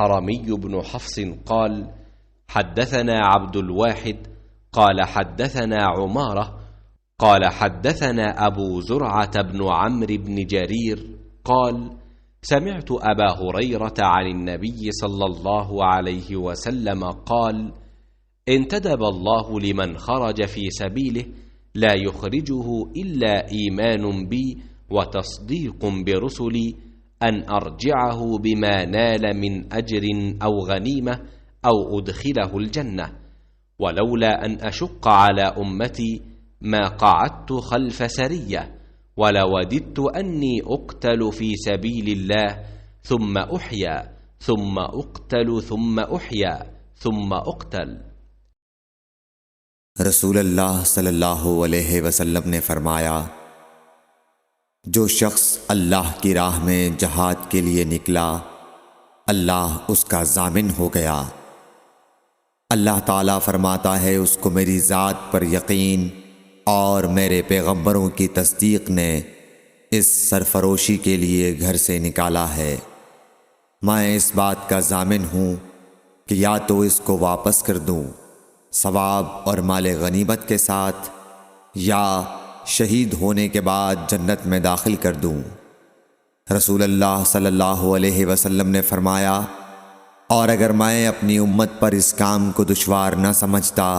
حرمي بن حفص قال: حدثنا عبد الواحد قال حدثنا عمارة قال حدثنا أبو زرعة بن عمرو بن جرير قال: سمعت أبا هريرة عن النبي صلى الله عليه وسلم قال: انتدب الله لمن خرج في سبيله لا يخرجه إلا إيمان بي وتصديق برسلي أن أرجعه بما نال من أجر أو غنيمة أو أدخله الجنة، ولولا أن أشق على أمتي ما قعدت خلف سرية، ولوددت أني أقتل في سبيل الله ثم أحيا ثم أقتل ثم أحيا ثم أقتل۔ رسول اللہ صلی اللہ علیہ وسلم نے فرمایا، جو شخص اللہ کی راہ میں جہاد کے لیے نکلا اللہ اس کا ضامن ہو گیا۔ اللہ تعالیٰ فرماتا ہے اس کو میری ذات پر یقین اور میرے پیغمبروں کی تصدیق نے اس سرفروشی کے لیے گھر سے نکالا ہے۔ میں اس بات کا ضامن ہوں کہ یا تو اس کو واپس کر دوں ثواب اور مال غنیمت کے ساتھ، یا شہید ہونے کے بعد جنت میں داخل کر دوں۔ رسول اللہ صلی اللہ علیہ وسلم نے فرمایا، اور اگر میں اپنی امت پر اس کام کو دشوار نہ سمجھتا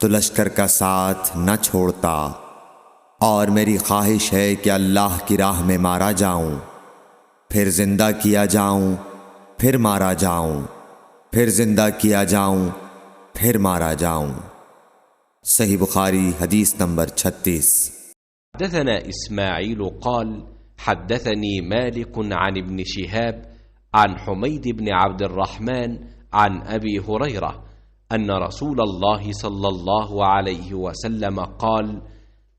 تو لشکر کا ساتھ نہ چھوڑتا، اور میری خواہش ہے کہ اللہ کی راہ میں مارا جاؤں، پھر زندہ کیا جاؤں، پھر مارا جاؤں، پھر زندہ کیا جاؤں، پھر مارا جاؤں۔ صحیح بخاری حدیث نمبر 36۔ حدثنا إسماعيل قال: حدثني مالك عن ابن شهاب عن حميد بن عبد الرحمن عن أبي هريرة أن رسول الله صلى الله عليه وسلم قال: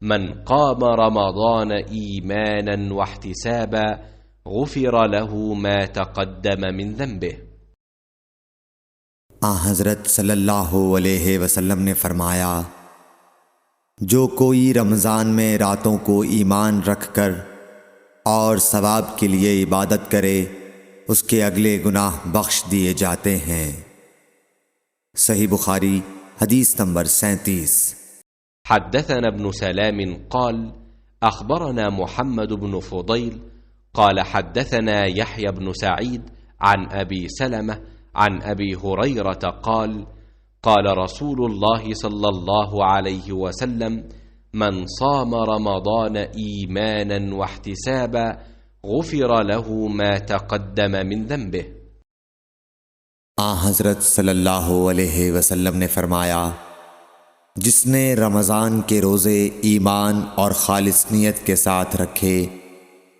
من قام رمضان إيمانا واحتسابا غفر له ما تقدم من ذنبه۔ حضرت صلی اللہ علیہ وسلم نے فرمایا، جو کوئی رمضان میں راتوں کو ایمان رکھ کر اور ثواب کے لیے عبادت کرے اس کے اگلے گناہ بخش دیے جاتے ہیں۔ صحیح بخاری حدیث نمبر 37۔ حدثنا ابن سلام قال: أخبرنا محمد بن فضيل قال حدثنا يحيى بن سعيد عن أبي سلمة عن أبي هريرة قال: قال رسول الله صلى الله عليه وسلم: من صام رمضان إيمانا واحتسابا غفر له ما تقدم من ذنبه۔ حضرت صلی اللہ علیہ وسلم نے فرمایا، جس نے رمضان کے روزے ایمان اور خالص نیت کے ساتھ رکھے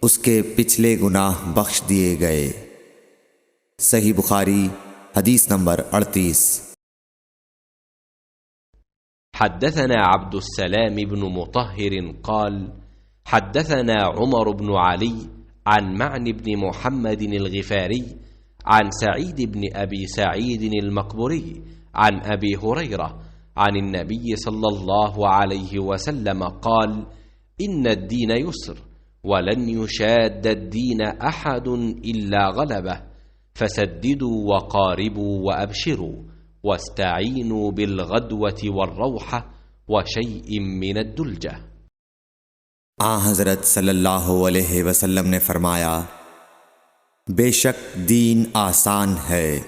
اس کے پچھلے گناہ بخش دیے گئے۔ صحیح بخاری حدیث نمبر 38۔ حدثنا عبد السلام بن مطهر قال: حدثنا عمر بن علي عن معن بن محمد الغفاري عن سعيد بن أبي سعيد المقبري عن أبي هريرة عن النبي صلى الله عليه وسلم قال: إن الدين يسر ولن يشاد الدين أحد إلا غلبه، فسددوا وقاربوا وأبشروا واستعينوا بالغدوة والروحة وشيء من الدلجة۔ حضرت صلی اللہ علیہ وسلم نے فرمایا، بے شک دین آسان ہے،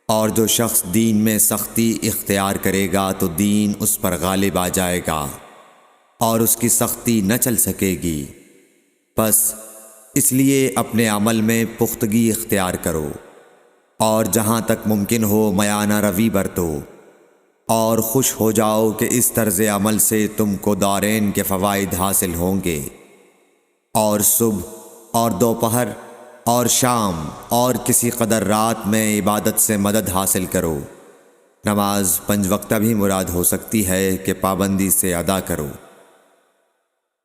اور جو شخص دین میں سختی اختیار کرے گا تو دین اس پر غالب آ جائے گا اور اس کی سختی نہ چل سکے گی۔ بس اس لیے اپنے عمل میں پختگی اختیار کرو، اور جہاں تک ممکن ہو میانہ روی برتو، اور خوش ہو جاؤ کہ اس طرز عمل سے تم کو دارین کے فوائد حاصل ہوں گے، اور صبح اور دوپہر اور شام اور کسی قدر رات میں عبادت سے مدد حاصل کرو۔ نماز 5 وقتہ بھی مراد ہو سکتی ہے کہ پابندی سے ادا کرو۔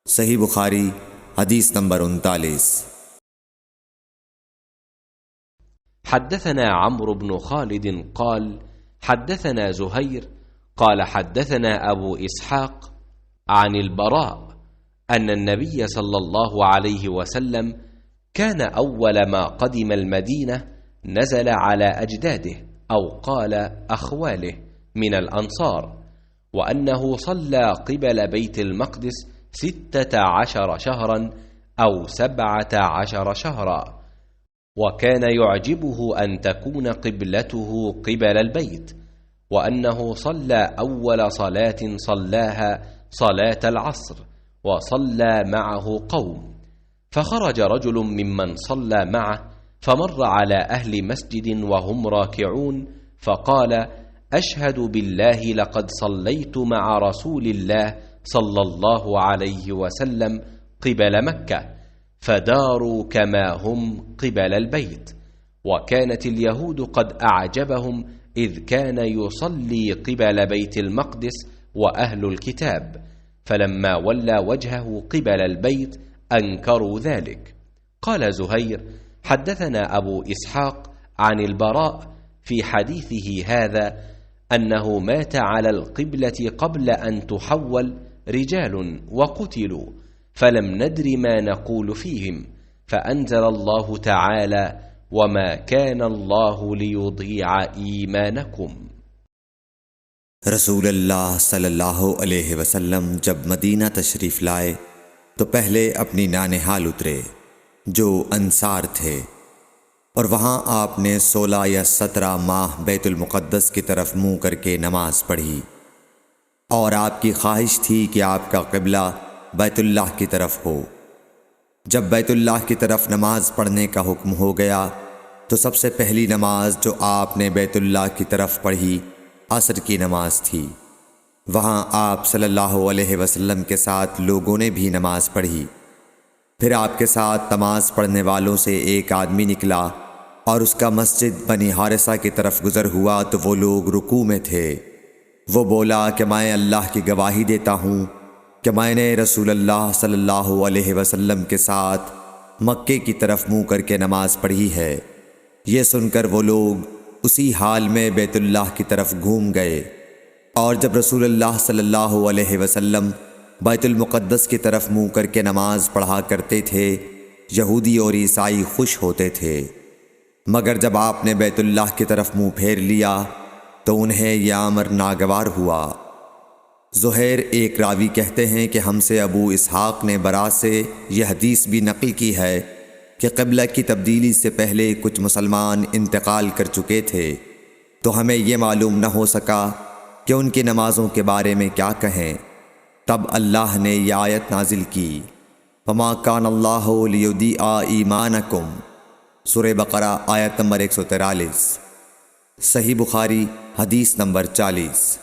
صحیح بخاری حدیث نمبر 39۔ حدثنا عمرو بن خالد قال: حدثنا زهير قال حدثنا أبو إسحاق عن البراء أن النبي صلى الله عليه وسلم كان أول ما قدم المدينة نزل على أجداده أو قال أخواله من الأنصار، وأنه صلى قبل بيت المقدس 16 شهرا أو 17 شهرا، وكان يعجبه أن تكون قبلته قبل البيت، وأنه صلى أول صلاة صلاها صلاة العصر، وصلى معه قوم، فخرج رجل ممن صلى معه فمر على أهل مسجد وهم راكعون، فقال: أشهد بالله لقد صليت مع رسول الله صلى الله عليه وسلم قبل مكة، فداروا كما هم قبل البيت. وكانت اليهود قد أعجبهم إذ كان يصلي قبل بيت المقدس وأهل الكتاب، فلما ولى وجهه قبل البيت أنكروا ذلك. قال زهير: حدثنا أبو إسحاق عن البراء في حديثه هذا أنه مات على القبلة قبل أن تحول رجال وقتلوا، فلم ندر ما نقول فيهم، فأنزل الله تعالى: وما كان الله ليضيع إيمانكم۔ رسول اللہ صلی اللہ علیہ وسلم جب مدینہ تشریف لائے تو پہلے اپنی نانہال اترے جو انصار تھے، اور وہاں آپ نے 16 یا 17 ماہ بیت المقدس کی طرف منہ کر کے نماز پڑھی، اور آپ کی خواہش تھی کہ آپ کا قبلہ بیت اللہ کی طرف ہو۔ جب بیت اللہ کی طرف نماز پڑھنے کا حکم ہو گیا تو سب سے پہلی نماز جو آپ نے بیت اللہ کی طرف پڑھی عصر کی نماز تھی۔ وہاں آپ صلی اللہ علیہ وسلم کے ساتھ لوگوں نے بھی نماز پڑھی۔ پھر آپ کے ساتھ نماز پڑھنے والوں سے ایک آدمی نکلا اور اس کا مسجد بنی حارثہ کی طرف گزر ہوا تو وہ لوگ رکوع میں تھے۔ وہ بولا کہ میں اللہ کی گواہی دیتا ہوں کہ میں نے رسول اللہ صلی اللہ علیہ وسلم کے ساتھ مکے کی طرف منہ کر کے نماز پڑھی ہے۔ یہ سن کر وہ لوگ اسی حال میں بیت اللہ کی طرف گھوم گئے، اور جب رسول اللہ صلی اللہ علیہ وسلم بیت المقدس کی طرف منہ کر کے نماز پڑھا کرتے تھے، یہودی اور عیسائی خوش ہوتے تھے، مگر جب آپ نے بیت اللہ کی طرف منہ پھیر لیا تو انہیں یہ امر ناگوار ہوا۔ زہیر ایک راوی کہتے ہیں کہ ہم سے ابو اسحاق نے برا سے یہ حدیث بھی نقل کی ہے کہ قبلہ کی تبدیلی سے پہلے کچھ مسلمان انتقال کر چکے تھے، تو ہمیں یہ معلوم نہ ہو سکا کہ ان کی نمازوں کے بارے میں کیا کہیں۔ تب اللہ نے یہ آیت نازل کی: وَمَا كَانَ اللَّهُ لِيُضِيعَ إِيمَانَكُمْ، سورہ بقرہ آیت نمبر 143، صحیح بخاری حدیث نمبر 40۔